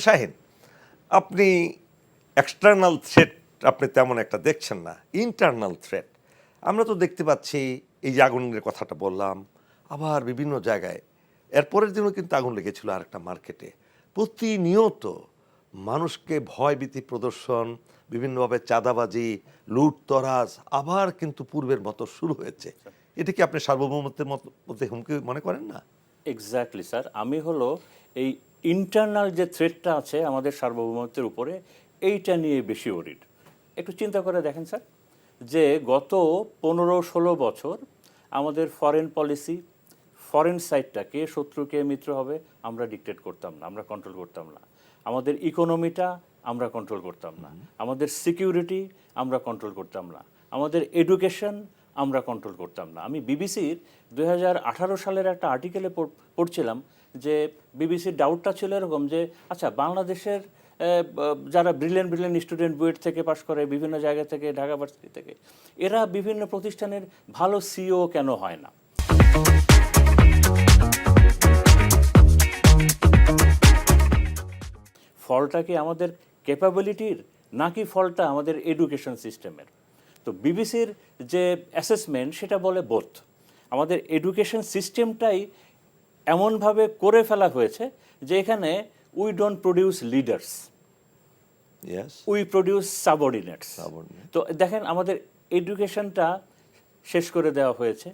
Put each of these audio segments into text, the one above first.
শাহীন, আপনি external threat আপনি তেমন একটা দেখছেন না, ইন্টারনাল থ্রেট আমরা তো দেখতে পাচ্ছি। এই যে আগুনের কথাটা বললাম, আবার বিভিন্ন জায়গায় এরপরের দিনও কিন্তু আগুন লেগেছিল আরেকটা মার্কেটে। প্রতিনিয়ত মানুষকে ভয়ভীতি প্রদর্শন, বিভিন্নভাবে চাঁদাবাজি, লুটতরাজ আবার কিন্তু পূর্বের মতো শুরু হয়েছে। এটা কি আপনি সার্বভৌমত্বের মধ্যে হুমকি মনে করেন না? এক্স্যাক্টলি স্যার, আমি হলো এই ইন্টারনাল যে থ্রেটটা আছে আমাদের সার্বভৌমত্বের উপরে, এইটা নিয়ে বেশি ওরিড। একটু চিন্তা করে দেখেন স্যার, যে গত 15-16 বছর আমাদের ফরেন পলিসি, ফরেন সাইডটাকে শত্রু কে মিত্র হবে আমরা ডিকটেট করতাম না, আমরা কন্ট্রোল করতাম না। আমাদের ইকোনমিটা আমরা কন্ট্রোল করতাম না, আমাদের সিকিউরিটি আমরা কন্ট্রোল করতাম না, আমাদের এডুকেশন আমরা কন্ট্রোল করতাম না। আমি বিবিসির 2018 সালের একটা আর্টিকেলে পড়ছিলাম যে বিবিসির ডাউটটা ছিল এরকম যে আচ্ছা, বাংলাদেশের যারা ব্রিলিয়েন্ট স্টুডেন্ট বুয়েট থেকে পাশ করে, বিভিন্ন জায়গা থেকে, ঢাকা ভার্সিটি থেকে, এরা বিভিন্ন প্রতিষ্ঠানের ভালো সিইও কেন হয় না? ফলটা কি আমাদের ক্যাপাবিলিটির, নাকি ফলটা আমাদের এডুকেশন সিস্টেমের? তো বিবিসির যে অ্যাসেসমেন্ট সেটা বলে বোথ। আমাদের এডুকেশন সিস্টেমটাই এমনভাবে করে ফেলা হয়েছে যে এখানে we don't produce leaders, we produce সাবঅর্ডিনেটস। তো দেখেন আমাদের এডুকেশনটা শেষ করে দেওয়া হয়েছে।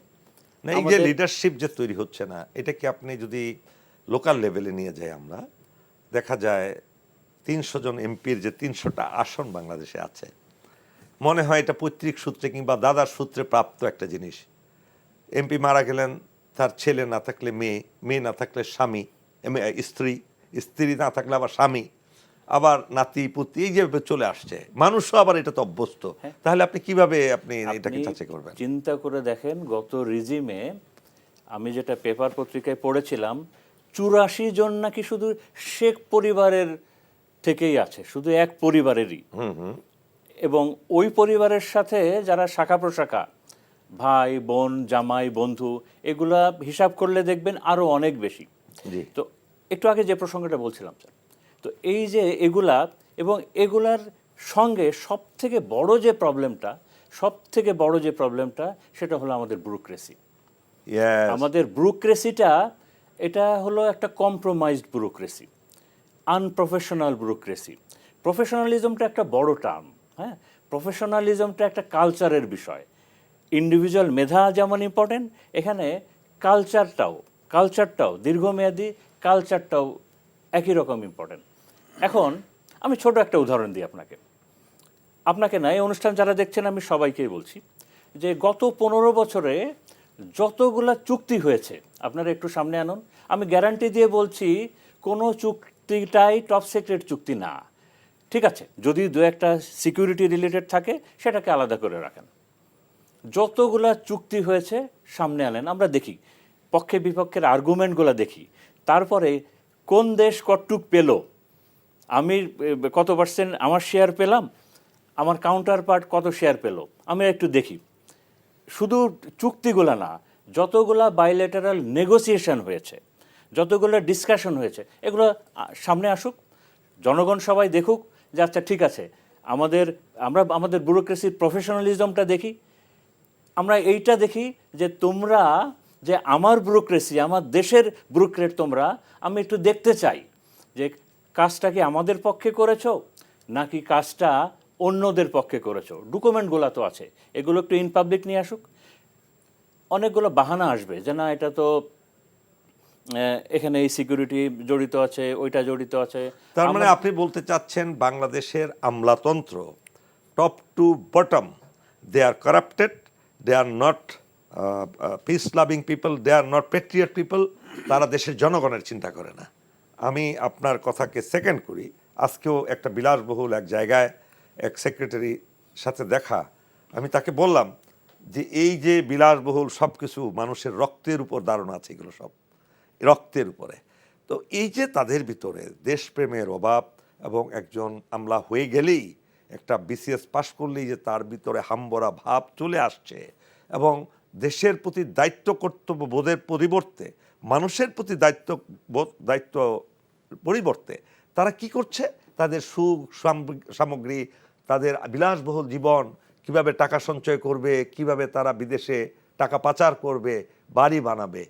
না, এই যে লিডারশিপ যে তৈরি হচ্ছে না, এটা কি আপনি যদি লোকাল লেভেলে নিয়ে যাই, আমরা দেখা যায় 300 জন এমপির যে 300টা আসন বাংলাদেশে আছে, মনে হয় এটা পৈতৃক সূত্রে কিংবা দাদার সূত্রে প্রাপ্ত একটা জিনিস। এমপি মারা গেলেন, তার ছেলে না থাকলে মেয়ে, মেয়ে না থাকলে স্বামী, স্ত্রী, স্ত্রী না থাকলে আবার স্বামী, আবার নাতি পুতি, এই যে চলে আসছে। মানুষও আবার এটা তো অভ্যস্ত। তাহলে আপনি কিভাবে আপনি এটাকে যাচাই করবেন? চিন্তা করে দেখেন, গত রিজিমে আমি যেটা পেপার পত্রিকায় পড়েছিলাম, 84 জন নাকি শুধু শেখ পরিবারের থেকেই আছে, শুধু এক পরিবারেরই। এবং ওই পরিবারের সাথে যারা শাখা প্রশাখা, ভাই বোন, জামাই, বন্ধু, এগুলা হিসাব করলে দেখবেন আরো অনেক বেশি। তো একটু আগে যে প্রসঙ্গটা বলছিলাম স্যার, তো এই যে এগুলা, এবং এগুলার সঙ্গে সব থেকে বড় যে প্রবলেমটা সেটা হলো আমাদের ব্যুরোক্রেসি। আমাদের ব্যুরোক্রেসিটা, এটা হলো একটা কম্প্রোমাইজড ব্যুরোক্রেসি, আনপ্রফেশনাল ব্যুরোক্রেসি। প্রফেশনালিজমটা একটা বড় টার্ম, হ্যাঁ, প্রফেশনালিজমটা একটা কালচারের বিষয়। ইন্ডিভিজুয়াল মেধা যেমন ইম্পর্টেন্ট, এখানে কালচারটাও দীর্ঘমেয়াদী, কালচারটাও একই রকম ইম্পর্টেন্ট। এখন আমি ছোট একটা উদাহরণ দিই আপনাকে না, এই অনুষ্ঠান যারা দেখছেন আমি সবাইকেই বলছি যে গত 15 বছরে যতগুলা চুক্তি হয়েছে, আপনারা একটু সামনে আনুন, আমি গ্যারান্টি দিয়ে বলছি কোনো চুক্তিটাই টপ সিক্রেট চুক্তি না। ঠিক আছে, যদি দু একটা সিকিউরিটি রিলেটেড থাকে সেটাকে আলাদা করে রাখেন। যতগুলা চুক্তি হয়েছে সামনে আনেন, আমরা দেখি, পক্ষে বিপক্ষের আর্গুমেন্টগুলো দেখি, তারপরে কোন দেশ কতটুক পেল, আমি কত পার্সেন্ট আমার শেয়ার পেলাম, আমার কাউন্টার পার্ট কত শেয়ার পেল, আমি একটু দেখি। শুধু চুক্তিগুলা না, যতগুলা বাইলেটারাল নেগোসিয়েশন হয়েছে, যতগুলো ডিসকাশন হয়েছে, এগুলো সামনে আসুক, জনগণ সবাই দেখুক যে আচ্ছা ঠিক আছে, আমরা আমাদের ব্যুরোক্রেসির প্রফেশনালিজমটা দেখি। আমরা এইটা দেখি যে তোমরা যে আমার ব্যুরোক্রেসি, আমার দেশের ব্যুরোক্রেট তোমরা, আমি একটু দেখতে চাই যে কাজটা কি আমাদের পক্ষে করেছো নাকি কাজটা অন্যদের পক্ষে করেছো। ডকুমেন্টগুলো তো আছে, এগুলো একটু ইন পাবলিক নিয়ে আসুক। অনেকগুলো বাহানা আসবে যে না, এটা তো এখানে এই সিকিউরিটি জড়িত আছে, ওইটা জড়িত আছে। তার মানে আপনি বলতে চাচ্ছেন বাংলাদেশের আমলাতন্ত্র top to bottom they are corrupted, they are not peace loving people, they are not patriot people. তারা দেশের জনগণের চিন্তা করে না। আমি আপনার কথাকে সেকেন্ড করি। আজকেও একটা বিলাসবহুল এক জায়গায় এক সেক্রেটারির সাথে দেখা, আমি তাকে বললাম যে এই যে বিলাসবহুল সব কিছু মানুষের রক্তের উপর দাঁড়ানো আছে, এগুলো সব রক্তের উপরে। তো এই যে তাদের ভিতরে দেশপ্রেমের অভাব, এবং একজন আমলা হয়ে গেলেই, একটা বিসিএস পাশ করলেই যে তার ভিতরে হাম্বরা ভাব চলে আসছে, এবং দেশের প্রতি দায়িত্ব কর্তব্য বোধের পরিবর্তে মানুষের প্রতি দায়িত্ব পরিবর্তে তারা কি করছে? তাদের সুখ সামগ্রী, তাদের বিলাসবহুল জীবন, কিভাবে টাকা সঞ্চয় করবে, কিভাবে তারা বিদেশে টাকা পাচার করবে, বাড়ি বানাবে,